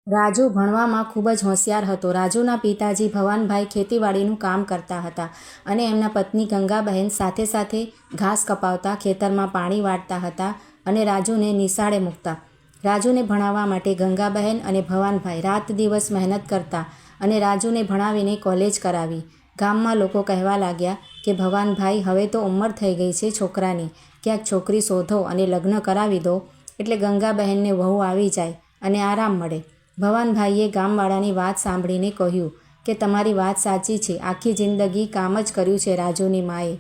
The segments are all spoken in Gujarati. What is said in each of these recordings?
રાજુ ભણવામાં ખૂબ જ હોશિયાર હતો. રાજુના પિતાજી ભવાનભાઈ ખેતીવાડીનું કામ કરતા હતા અને એમના પત્ની ગંગાબહેન સાથે સાથે ઘાસ કપાવતા, ખેતરમાં પાણી વાળતા હતા અને રાજુને નિશાળે મૂકતા. રાજુને ભણાવવા માટે ગંગાબહેન અને ભવાનભાઈ રાત દિવસ મહેનત કરતા અને રાજુને ભણાવીને કોલેજ કરાવી. ગામમાં લોકો કહેવા લાગ્યા કે ભવાનભાઈ, હવે તો ઉંમર થઈ ગઈ છે છોકરાની, ક્યાંક છોકરી શોધો અને લગ્ન કરાવી દો એટલે ગંગાબહેનને વહુ આવી જાય અને આરામ મળે. ભવાનભાઈએ ગામવાળાની વાત સાંભળીને કહ્યું કે તમારી વાત સાચી છે, આખી જિંદગી કામ જ કર્યું છે રાજુની માએ.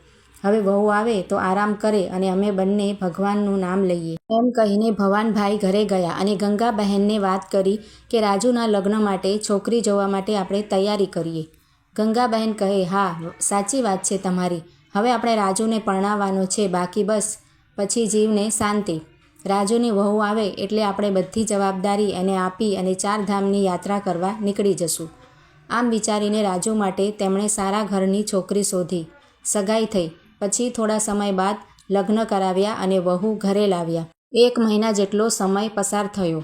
હવે વહુ આવે તો આરામ કરે અને અમે બંને ભગવાનનું નામ લઈએ. એમ કહીને ભવાનભાઈ ઘરે ગયા અને ગંગાબહેનને વાત કરી કે રાજુના લગ્ન માટે છોકરી જોવા માટે આપણે તૈયારી કરીએ. ગંગાબહેન કહે, હા, સાચી વાત છે તમારી. હવે આપણે રાજુને પરણાવવાનો છે, બાકી બસ પછી જીવને શાંતિ. રાજુની વહુ આવે એટલે આપણે બધી જવાબદારી એને આપી અને 4 ધામની યાત્રા કરવા નીકળી જશું. આમ વિચારીને રાજુ માટે તેમણે સારા ઘરની છોકરી શોધી. સગાઈ થઈ. પછી થોડા સમય બાદ લગ્ન કરાવ્યા અને વહુ ઘરે લાવ્યા. 1 મહિના જેટલો સમય પસાર થયો.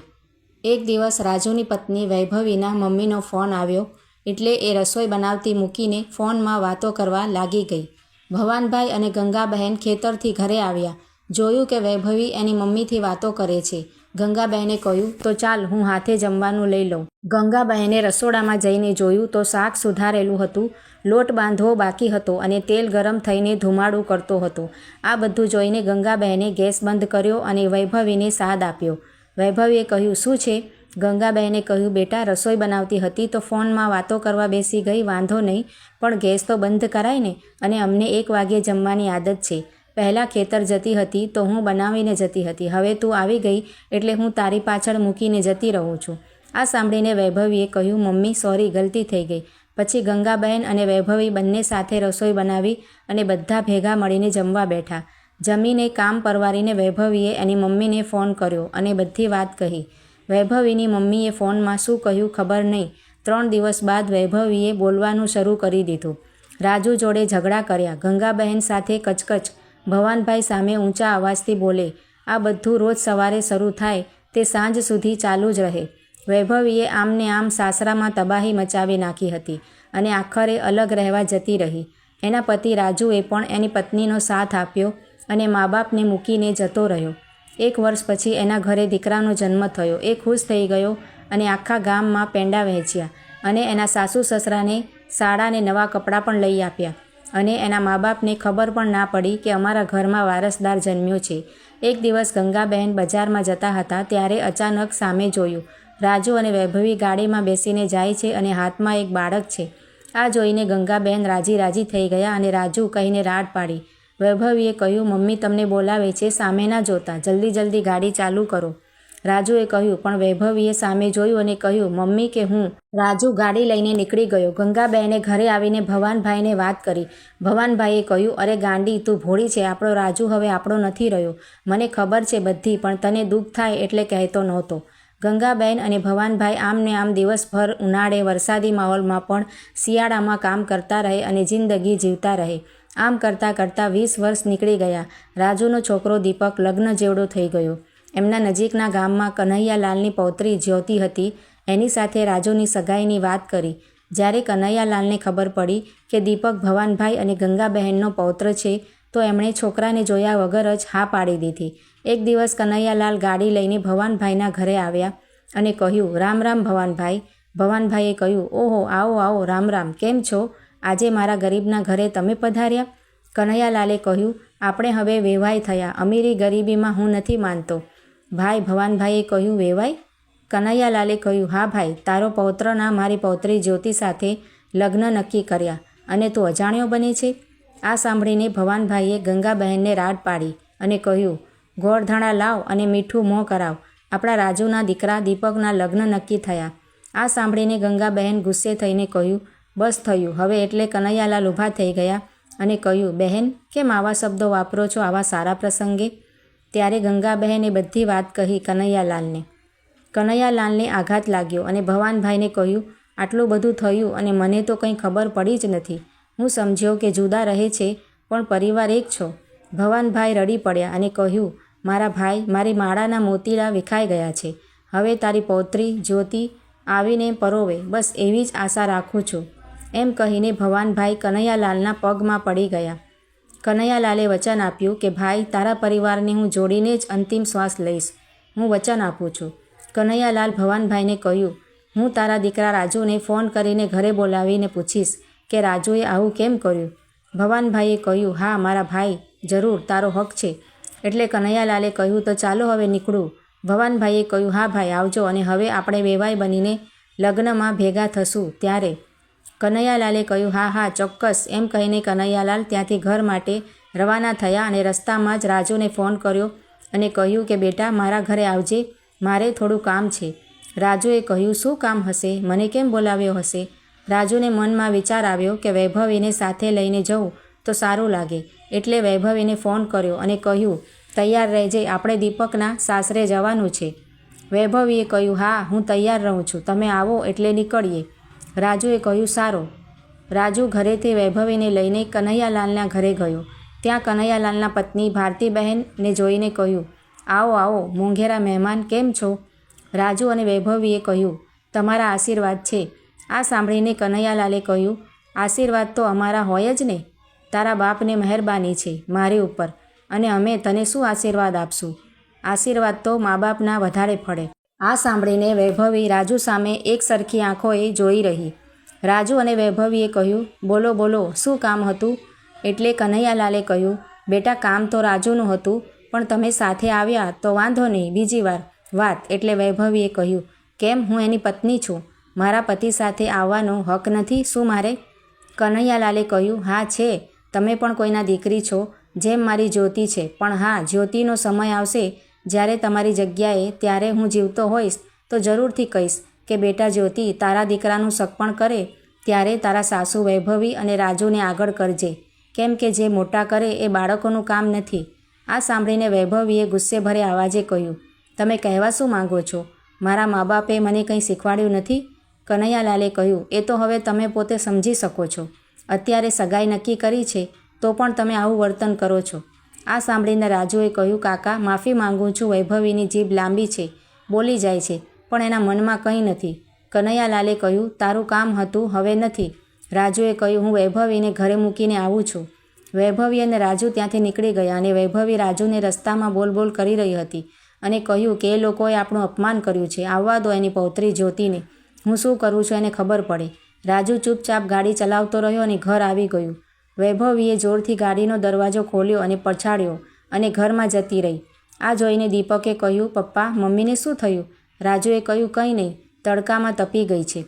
એક દિવસ રાજુની પત્ની વૈભવીના મમ્મીનો ફોન આવ્યો એટલે એ રસોઈ બનાવતી મૂકીને ફોનમાં વાતો કરવા લાગી ગઈ. ભવાનભાઈ અને ગંગાબહેન ખેતરથી ઘરે આવ્યા. જોયું કે વૈભવી એની મમ્મીથી વાતો કરે છે. ગંગાબહેને કહ્યું, તો ચાલ હું હાથે જમવાનું લઈ લઉં. ગંગાબહેને રસોડામાં જઈને જોયું તો શાક સુધારેલું હતું, લોટ બાંધવો બાકી હતો અને તેલ ગરમ થઈને ધુમાડું કરતો હતો. આ બધું જોઈને ગંગાબહેને ગેસ બંધ કર્યો અને વૈભવીને સાદ આપ્યો. વૈભવીએ કહ્યું, શું છે? ગંગાબહેને કહ્યું, બેટા, રસોઈ બનાવતી હતી તો ફોનમાં વાતો કરવા બેસી ગઈ, વાંધો નહીં, પણ ગેસ તો બંધ કરાય ને. અને અમને 1 વાગ્યે જમવાની આદત છે. પહેલાં ખેતર જતી હતી તો હું બનાવીને જતી હતી, હવે તું આવી ગઈ એટલે હું તારી પાછળ મૂકીને જતી રહું છું. આ સાંભળીને વૈભવીએ કહ્યું, મમ્મી, સોરી, ગલતી થઈ ગઈ. પછી ગંગાબહેન અને વૈભવી બંને સાથે રસોઈ બનાવી અને બધા ભેગા મળીને જમવા બેઠા. જમીને કામ પરવારીને વૈભવીએ એની મમ્મીને ફોન કર્યો અને બધી વાત કહી. વૈભવીની મમ્મીએ ફોનમાં શું કહ્યું ખબર નહીં. 3 દિવસ બાદ વૈભવીએ બોલવાનું શરૂ કરી દીધું. રાજુ જોડે ઝઘડા કર્યા, ગંગાબહેન સાથે કચકચ, ભવાનભાઈ સામે ઊંચા અવાજથી બોલે. આ બધું રોજ સવારે શરૂ થાય તે સાંજ સુધી ચાલુ જ રહે. વૈભવીએ આમને આમ સાસરામાં તબાહી મચાવી નાખી હતી અને આખરે અલગ રહેવા જતી રહી. એના પતિ રાજુએ પણ એની પત્નીનો સાથ આપ્યો અને મા બાપને મૂકીને જતો રહ્યો. 1 વર્ષ પછી એના ઘરે દીકરાનો જન્મ થયો. એ ખુશ થઈ ગયો અને આખા ગામમાં પેંડા વહેંચ્યા અને એના સાસુ સસરાને શાળાને નવા કપડાં પણ લઈ આપ્યા અને એના મા બાપને ખબર પણ ના પડી કે અમારા ઘરમાં વારસદાર જન્મ્યો છે. એક દિવસ ગંગાબહેન બજારમાં જતા હતા ત્યારે અચાનક સામે જોયું. રાજુ અને વૈભવી ગાડીમાં બેસીને જાય છે અને હાથમાં એક બાળક છે. આ જોઈને ગંગાબહેન રાજી રાજી થઈ ગયા અને રાજુ કહીને રાડ પાડી. વૈભવીએ કહ્યું, મમ્મી તમને બોલાવે છે, સામે ના જોતા, જલ્દી જલ્દી ગાડી ચાલુ કરો. રાજુએ કહ્યું, પણ વૈભવીએ સામે જોયું અને કહ્યું, મમ્મી કે હું. રાજુ ગાડી લઈને નીકળી ગયો. ગંગાબહેને ઘરે આવીને ભવાનભાઈને વાત કરી. ભવાનભાઈએ કહ્યું, અરે ગાંડી, તું ભોળી છે, આપણો રાજુ હવે આપણો નથી રહ્યો. મને ખબર છે બધી, પણ તને દુઃખ થાય એટલે કહેતો નહોતો. ગંગાબહેન અને ભવાનભાઈ આમને આમ દિવસભર ઉનાળે, વરસાદી માહોલમાં પણ શિયાળામાં કામ કરતા રહે અને જિંદગી જીવતા રહે. આમ કરતાં કરતાં 20 વર્ષ નીકળી ગયા. રાજુનો છોકરો દીપક લગ્ન જેવડો થઈ ગયો. એમના નજીકના ગામમાં કનૈયાલાલની પૌત્રી જ્યોતિ હતી. એની સાથે રાજુની સગાઈની વાત કરી. જ્યારે કનૈયાલાલને ખબર પડી કે દીપક ભવાનભાઈ અને ગંગાબહેનનો પૌત્ર છે તો એમણે છોકરાને જોયા વગર જ હા પાડી દીધી. એક દિવસ કનૈયાલાલ ગાડી લઈને ભવાનભાઈના ઘરે આવ્યા અને કહ્યું, રામ રામ ભવાનભાઈ. ભવાનભાઈએ કહ્યું, ઓહો, આવો આવો, રામ રામ, કેમ છો? આજે મારા ગરીબના ઘરે તમે પધાર્યા? કનૈયાલાલે કહ્યું, આપણે હવે વેવાઈ થયા, અમીરી ગરીબીમાં હું નથી માનતો. ભાઈ, ભવાનભાઈએ કહ્યું, વેવાઈ? કનૈયાલાલે કહ્યું, હા ભાઈ, તારો પૌત્રના મારી પૌત્રી જ્યોતિ સાથે લગ્ન નક્કી કર્યા અને તું અજાણ્યો બને છે. આ સાંભળીને ભવાનભાઈએ ગંગાબહેનને રાડ પાડી અને કહ્યું, ગોળધાણા લાવ અને મીઠું મોં કરાવ, આપણા રાજુના દીકરા દીપકના લગ્ન નક્કી થયા. આ સાંભળીને ગંગાબહેન ગુસ્સે થઈને કહ્યું, બસ થયું હવે. એટલે કનૈયાલાલ ઊભા થઈ ગયા અને કહ્યું, બહેન, કેમ આવા શબ્દો વાપરો છો આવા સારા પ્રસંગે? ત્યારે ગંગાબહેને બધી વાત કહી કનૈયાલાલને. કનૈયાલાલને આઘાત લાગ્યો અને ભવાનભાઈને કહ્યું, આટલું બધું થયું અને મને તો કંઈ ખબર પડી જ નથી. હું સમજ્યો કે જુદા રહે છે પણ પરિવાર એક છો. ભવાનભાઈ રડી પડ્યા અને કહ્યું, મારા ભાઈ, મારી માળાના મોતીડા વિખાઈ ગયા છે. હવે તારી પૌત્રી જ્યોતિ આવીને પરોવે, બસ એવી જ આશા રાખું છું. એમ કહીને ભવાનભાઈ કનૈયાલાલના પગમાં પડી ગયા. કનૈયાલાલે વચન આપ્યું કે ભાઈ, તારા પરિવારને હું જોડીને જ અંતિમ શ્વાસ લઈશ. હું વચન આપું છું. કનૈયાલાલ ભવાનભાઈને કહ્યું, હું તારા દીકરા રાજુને ફોન કરીને ઘરે બોલાવીને પૂછીશ કે રાજુએ આવું કેમ કર્યું. ભવાનભાઈએ કહ્યું, હા મારા ભાઈ, જરૂર, તારો હક છે. એટલે કનૈયાલાલે કહ્યું, તો ચાલો હવે નીકળું. ભવાનભાઈએ કહ્યું, હા ભાઈ, આવજો, અને હવે આપણે વેવાઈ બનીને લગ્નમાં ભેગા થશું ત્યારે. કનૈયાલાલે કહ્યું, હા હા ચોક્કસ. એમ કહીને કનૈયાલાલ ત્યાંથી ઘર માટે રવાના થયા અને રસ્તામાં જ રાજુને ફોન કર્યો અને કહ્યું કે બેટા, મારા ઘરે આવજે, મારે થોડું કામ છે. રાજુએ કહ્યું, શું કામ હશે? મને કેમ બોલાવ્યો હશે? રાજુને મનમાં વિચાર આવ્યો કે વૈભવીને સાથે લઈને જવું તો સારું લાગે, એટલે વૈભવીને ફોન કર્યો અને કહ્યું, તૈયાર રહેજે, આપણે દીપકના સાસરે જવાનું છે. વૈભવીએ કહ્યું, હા હું તૈયાર રહું છું, તમે આવો એટલે નીકળીએ. રાજુએ કહ્યું, સારું. રાજુ ઘરેથી વૈભવીને લઈને કનૈયાલાલના ઘરે ગયો. ત્યાં કનૈયાલાલના પત્ની ભારતીબહેનને જોઈને કહ્યું, આવો આવો મોંઘેરા મહેમાન, કેમ છો? રાજુ અને વૈભવીએ કહ્યું, તમારા આશીર્વાદ છે. આ સાંભળીને કનૈયાલાલે કહ્યું, આશીર્વાદ તો અમારા હોય જ ને. તારા બાપને મહેરબાની છે મારી ઉપર, અને અમે તને શું આશીર્વાદ આપશું? આશીર્વાદ તો મા બાપના વધારે પડે. આ સાંભળીને વૈભવી રાજુ સામે એક સરખી આંખોએ જોઈ રહી. રાજુ અને વૈભવીએ કહ્યું, બોલો બોલો, શું કામ હતું? એટલે કનૈયાલાલે કહ્યું, બેટા, કામ તો રાજુનું હતું, પણ તમે સાથે આવ્યા તો વાંધો નહીં, બીજી વાર વાત. એટલે વૈભવીએ કહ્યું, કેમ, હું એની પત્ની છું, મારા પતિ સાથે આવવાનો હક નથી શું મારે? કનૈયાલાલે કહ્યું, હા છે, તમે પણ કોઈના દીકરી છો, જેમ મારી જ્યોતિ છે. પણ હા, જ્યોતિનો સમય આવશે જ્યારે તમારી જગ્યાએ, ત્યારે હું જીવતો હોઈશ તો જરૂરથી કહીશ કે બેટા જ્યોતિ, તારા દીકરાનું સગપણ કરે ત્યારે તારા સાસુ વૈભવી અને રાજુને આગળ કરજે, કેમ કે જે મોટા કરે એ બાળકોનું કામ નથી. આ સાંભળીને વૈભવીએ ગુસ્સેભરે અવાજે કહ્યું, તમે કહેવા શું માંગો છો? મારા મા બાપે મને કંઈ શીખવાડ્યું નથી? કનૈયાલાલે કહ્યું, એ તો હવે તમે પોતે સમજી શકો છો. અત્યારે સગાઈ નક્કી કરી છે તો પણ તમે આવું વર્તન કરો છો. આ સાંભળીને રાજુએ કહ્યું, કાકા, માફી માંગુ છું, વૈભવીની જીભ લાંબી છે, બોલી જાય છે, પણ એના મનમાં કંઈ નથી. કનૈયાલાલે કહ્યું, તારું કામ હતું, હવે નથી. રાજુએ કહ્યું, હું વૈભવીને ઘરે મૂકીને આવું છું. વૈભવી અને રાજુ ત્યાંથી નીકળી ગયા અને વૈભવી રાજુને રસ્તામાં બોલ કરી રહી હતી અને કહ્યું કે એ લોકોએ આપણું અપમાન કર્યું છે, આવવા દો એની પૌત્રી જ્યોતિને, હું શું કરું છું એને ખબર પડે. રાજુ ચૂપચાપ ગાડી ચલાવતો રહ્યો અને ઘર આવી ગયું. વૈભવીએ જોરથી ગાડીનો દરવાજો ખોલ્યો અને પછાડ્યો અને ઘરમાં જતી રહી. આ જોઈને દીપકે કહ્યું, પપ્પા, મમ્મીને શું થયું? રાજુએ કહ્યું, કંઈ નહીં, તડકામાં તપી ગઈ છે.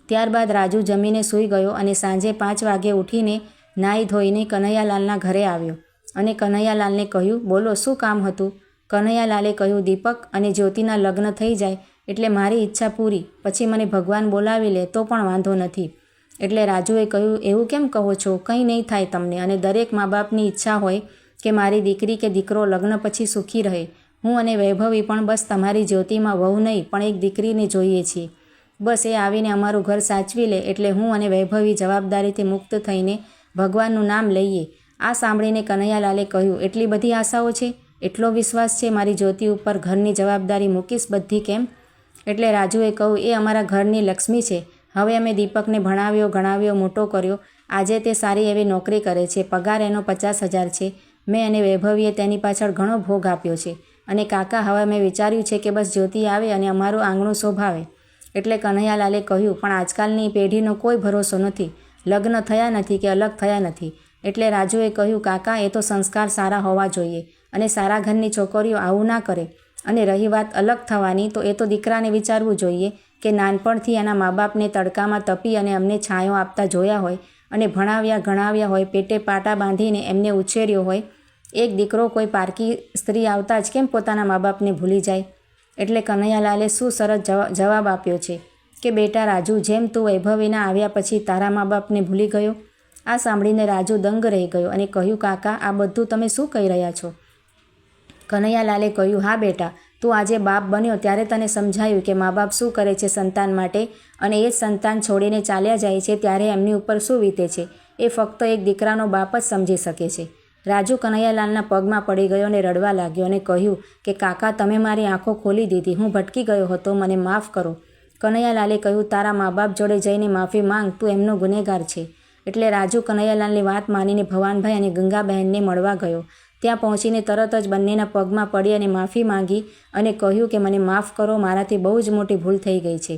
ત્યારબાદ રાજુ જમીને સૂઈ ગયો અને સાંજે 5 વાગે ઉઠીને નાહી ધોઈને કનૈયાલાલના ઘરે આવ્યો અને કનૈયાલાલને કહ્યું, બોલો, શું કામ હતું? કનૈયાલાલે કહ્યું, દીપક અને જ્યોતિના લગ્ન થઈ જાય એટલે મારી ઈચ્છા પૂરી, પછી મને ભગવાન બોલાવી લે તો પણ વાંધો નથી. એટલે રાજુએ કહ્યું, એવું કેમ કહો છો? કંઈ નહીં થાય તમને, અને દરેક મા બાપની ઈચ્છા હોય કે મારી દીકરી કે દીકરો લગ્ન પછી સુખી રહે. હું અને વૈભવી પણ બસ તમારી જ્યોતિમાં વહુ નહીં પણ એક દીકરીને જોઈએ છીએ. બસ એ આવીને અમારું ઘર સાચવી લે એટલે હું અને વૈભવી જવાબદારીથી મુક્ત થઈને ભગવાનનું નામ લઈએ. આ સાંભળીને કનૈયાલાલે કહ્યું, એટલી બધી આશાઓ છે, એટલો વિશ્વાસ છે મારી જ્યોતિ ઉપર, ઘરની જવાબદારી મૂકીશ બધી કેમ? એટલે રાજુએ કહ્યું, એ અમારા ઘરની લક્ષ્મી છે. હવે અમે દીપકને ભણાવ્યો, ગણાવ્યો, મોટો કર્યો, આજે તે સારી એવી નોકરી કરે છે, પગાર એનો 50,000 છે. મેં અને વૈભવીએ તેની પાછળ ઘણો ભોગ આપ્યો છે. અને કાકા, હવે મેં વિચાર્યું છે કે બસ જ્યોતિ આવે અને અમારું આંગણું શોભાવે. એટલે કનૈયાલાલે કહ્યું, પણ આજકાલની પેઢીનો કોઈ ભરોસો નથી, લગ્ન થયા નથી કે અલગ થયા નથી. એટલે રાજુએ કહ્યું, કાકા, એ તો સંસ્કાર સારા હોવા જોઈએ અને સારા ઘરની છોકરીઓ આવું ના કરે. અને રહી વાત અલગ થવાની, તો એ તો દીકરાને વિચારવું જોઈએ કે નાનપણથી એના મા બાપને તડકામાં તપી અને અમને છાંયો આપતા જોયા હોય અને ભણાવ્યા ગણાવ્યા હોય, પેટે પાટા બાંધીને એમને ઉછેર્યો હોય. એક દીકરો કોઈ પારકી સ્ત્રી આવતા જ કેમ પોતાના મા બાપને ભૂલી જાય? એટલે કનૈયાલાલે શું સરસ જવાબ આપ્યો છે કે બેટા રાજુ, જેમ તું વૈભવીના આવ્યા પછી તારા મા બાપને ભૂલી ગયો. આ સાંભળીને રાજુ દંગ રહી ગયો અને કહ્યું, કાકા, આ બધું તમે શું કહી રહ્યા છો? કનૈયાલાલે કહ્યું, હા બેટા, તું આજે બાપ બન્યો ત્યારે તને સમજાયું કે મા બાપ શું કરે છે સંતાન માટે, અને એ જ સંતાન છોડીને ચાલ્યા જાય છે ત્યારે એમની ઉપર શું વીતે છે એ ફક્ત એક દીકરાનો બાપ જ સમજી શકે છે. રાજુ કનૈયાલાલના પગમાં પડી ગયો અને રડવા લાગ્યો અને કહ્યું કે કાકા, તમે મારી આંખો ખોલી દીધી, હું ભટકી ગયો હતો, મને માફ કરો. કનૈયાલાલે કહ્યું, તારા મા બાપ જોડે જઈને માફી માંગ, તું એમનો ગુનેગાર છે. એટલે રાજુ કનૈયાલાલની વાત માનીને ભવાનભાઈ અને ગંગાબહેનને મળવા ગયો. ત્યાં પહોંચીને તરત જ બંનેના પગમાં પડી અને માફી માંગી અને કહ્યું કે મને માફ કરો, મારાથી બહુ જ મોટી ભૂલ થઈ ગઈ છે.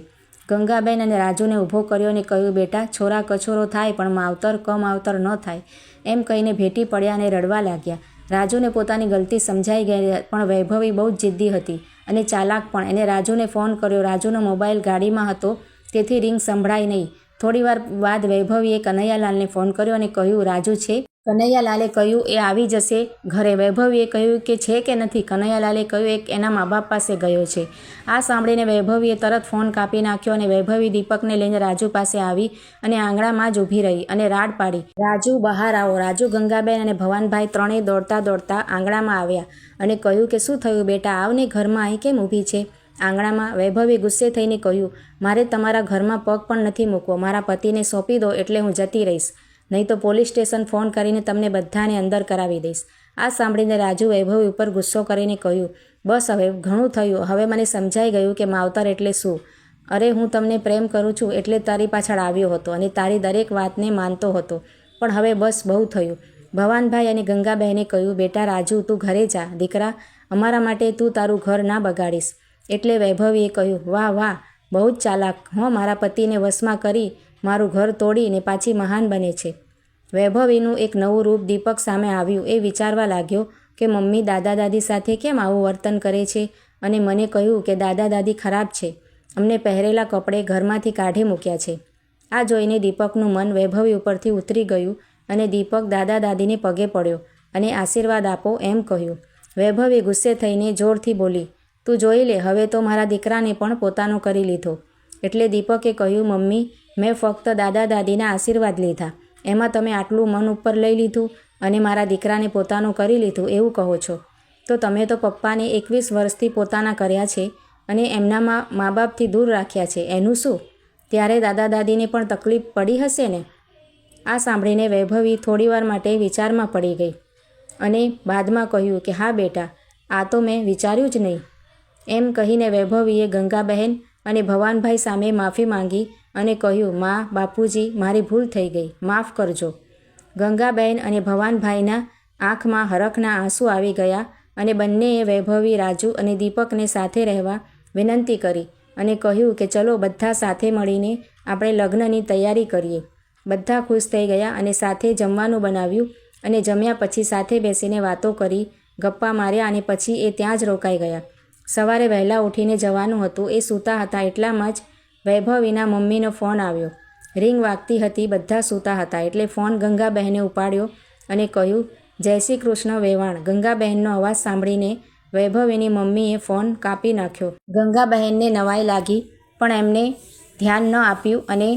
ગંગાબહેન અને રાજુને ઊભો કર્યો અને કહ્યું, બેટા, છોરા કછોરો થાય પણ માવતર કમાવતર ન થાય, એમ કહીને ભેટી પડ્યા અને રડવા લાગ્યા. રાજુને પોતાની ગલતી સમજાઈ ગઈ, પણ વૈભવી બહુ જ જિદ્દી હતી અને ચાલાક પણ. એને રાજુને ફોન કર્યો. રાજુનો મોબાઈલ ગાડીમાં હતો, તેથી રિંગ સંભળાઈ નહીં. થોડીવાર બાદ વૈભવીએ કનૈયાલાલને ફોન કર્યો અને કહ્યું, રાજુ છે? કનૈયાલાલે કહ્યું, એ આવી જશે ઘરે. વૈભવીએ કહ્યું કે છે કે નથી? કનૈયાલાલે કહ્યું, એક એના મા બાપ પાસે ગયો છે. આ સાંભળીને વૈભવીએ તરત ફોન કાપી નાખ્યો અને વૈભવી દીપકને લઈને રાજુ પાસે આવી અને આંગણામાં જ ઊભી રહી અને રાડ પાડી, રાજુ બહાર આવો. રાજુ, ગંગાબેન અને ભવાનભાઈ ત્રણેય દોડતા દોડતા આંગણામાં આવ્યા અને કહ્યું કે શું થયું બેટા, આવને ઘરમાં અહીં કેમ ઊભી છે? આંગણામાં વૈભવી ગુસ્સે થઈને કહ્યું, મારે તમારા ઘરમાં પગ પણ નથી મૂકવો. મારા પતિને સોંપી દો એટલે હું જતી રહીશ, નહીં તો પોલીસ સ્ટેશન ફોન કરીને તમને બધાને અંદર કરાવી દઈશ. આ સાંભળીને રાજુ વૈભવી ઉપર ગુસ્સો કરીને કહ્યું, બસ હવે ઘણું થયું. હવે મને સમજાઈ ગયું કે માવતર એટલે શું. અરે, હું તમને પ્રેમ કરું છું એટલે તારી પાછળ આવ્યો હતો અને તારી દરેક વાતને માનતો હતો, પણ હવે બસ બહુ થયું. ભવાનભાઈ અને ગંગાબહેને કહ્યું, બેટા રાજુ, તું ઘરે જા દીકરા, અમારા માટે તું તારું ઘર ના બગાડીશ. એટલે વૈભવીએ કહ્યું, વાહ વાહ, બહુ જ ચાલાક હો, મારા પતિને વશમાં કરી મારું ઘર તોડીને પાછી મહાન બને છે. વૈભવીનું એક નવું રૂપ દીપક સામે આવ્યું. એ વિચારવા લાગ્યો કે મમ્મી દાદા દાદી સાથે કેમ આવું વર્તન કરે છે અને મને કહ્યું કે દાદા દાદી ખરાબ છે, અમને પહેરેલા કપડે ઘરમાંથી કાઢી મૂક્યા છે. આ જોઈને દીપકનું મન વૈભવી ઉપરથી ઉતરી ગયું અને દીપક દાદા દાદીને પગે પડ્યો અને આશીર્વાદ આપો એમ કહ્યું. વૈભવી ગુસ્સે થઈને જોરથી બોલી, તું જોઈ લે, હવે તો મારા દીકરાને પણ પોતાનો કરી લીધો. એટલે દીપકે કહ્યું, મમ્મી, મેં ફક્ત દાદા દાદીના આશીર્વાદ લીધા, એમાં તમે આટલું મન ઉપર લઈ લીધું અને મારા દીકરાને પોતાનું કરી લીધું એવું કહો છો? તો તમે તો પપ્પાને 21 વર્ષથી પોતાના કર્યા છે અને એમના મા બાપથી દૂર રાખ્યા છે, એનું શું? ત્યારે દાદા દાદીને પણ તકલીફ પડી હશે ને? આ સાંભળીને વૈભવી થોડીવાર માટે વિચારમાં પડી ગઈ અને બાદમાં કહ્યું કે હા બેટા, આ તો મેં વિચાર્યું જ નહીં. એમ કહીને વૈભવીએ ગંગાબહેન અને ભવાનભાઈ સામે માફી માંગી અને કહ્યું, માં, બાપુજી, મારી ભૂલ થઈ ગઈ, માફ કરજો. ગંગાબહેન અને ભવાનભાઈના આંખમાં હરખના આંસુ આવી ગયા અને બંનેએ વૈભવી, રાજુ અને દીપકને સાથે રહેવા વિનંતી કરી અને કહ્યું કે ચલો બધા સાથે મળીને આપણે લગ્નની તૈયારી કરીએ. બધા ખુશ થઈ ગયા અને સાથે જમવાનું બનાવ્યું અને જમ્યા પછી સાથે બેસીને વાતો કરી, ગપ્પા માર્યા અને પછી એ ત્યાં જ રોકાઈ ગયા. સવારે વહેલા ઉઠીને જવાનું હતું. એ સૂતા હતા એટલામાં જ વૈભવીના મમ્મીનો ફોન આવ્યો. રિંગ વાગતી હતી, બધા સૂતા હતા એટલે ફોન ગંગાબહેને ઉપાડ્યો અને કહ્યું, જય શ્રી કૃષ્ણ વેવાણ. ગંગાબહેનનો અવાજ સાંભળીને વૈભવીની મમ્મીએ ફોન કાપી નાખ્યો. ગંગાબહેનને નવાઈ લાગી, પણ એમને ધ્યાન ન આપ્યું અને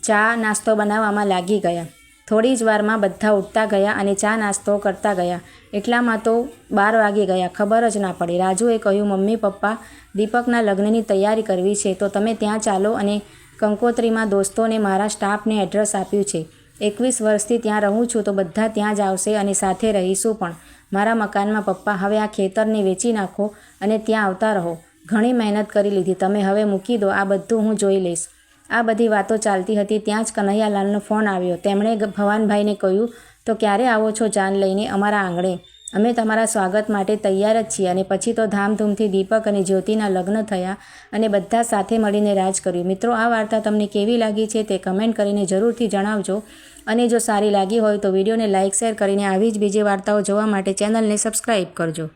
ચા નાસ્તો બનાવવામાં લાગી ગયા. થોડી જ વારમાં બધા ઉઠતા ગયા અને ચા નાસ્તો કરતા ગયા. એટલામાં તો 12 વાગી ગયા, ખબર જ ના પડી. રાજુએ કહ્યું, મમ્મી પપ્પા, દીપકના લગ્નની તૈયારી કરવી છે તો તમે ત્યાં ચાલો અને કંકોત્રીમાં દોસ્તોને મારા સ્ટાફને એડ્રેસ આપ્યું છે. 21 વર્ષથી ત્યાં રહું છું તો બધા ત્યાં જ આવશે અને સાથે રહીશું પણ. મારા મકાનમાં પપ્પા, હવે આ ખેતરને વેચી નાખો અને ત્યાં આવતા રહો. ઘણી મહેનત કરી લીધી, તમે હવે મૂકી દો, આ બધું હું જોઈ લઈશ. આ બધી વાતો ચાલતી હતી ત્યાં જ કનૈયાલાલનો ફોન આવ્યો. તેમણે ભવાનભાઈને કહ્યું, તો ક્યારે આવો છો જાન લઈને અમારા આંગણે? અમે તમારા સ્વાગત માટે તૈયાર જ છીએ. અને પછી તો ધામધૂમથી દીપક અને જ્યોતિના લગ્ન થયા અને બધા સાથે મળીને રાજ કર્યું. મિત્રો, આ વાર્તા તમને કેવી લાગી છે તે કમેન્ટ કરીને જરૂરથી જણાવજો અને જો સારી લાગી હોય તો વિડીયોને લાઇક, શેર કરીને આવી જ બીજી વાર્તાઓ જોવા માટે ચેનલને સબસ્ક્રાઈબ કરજો.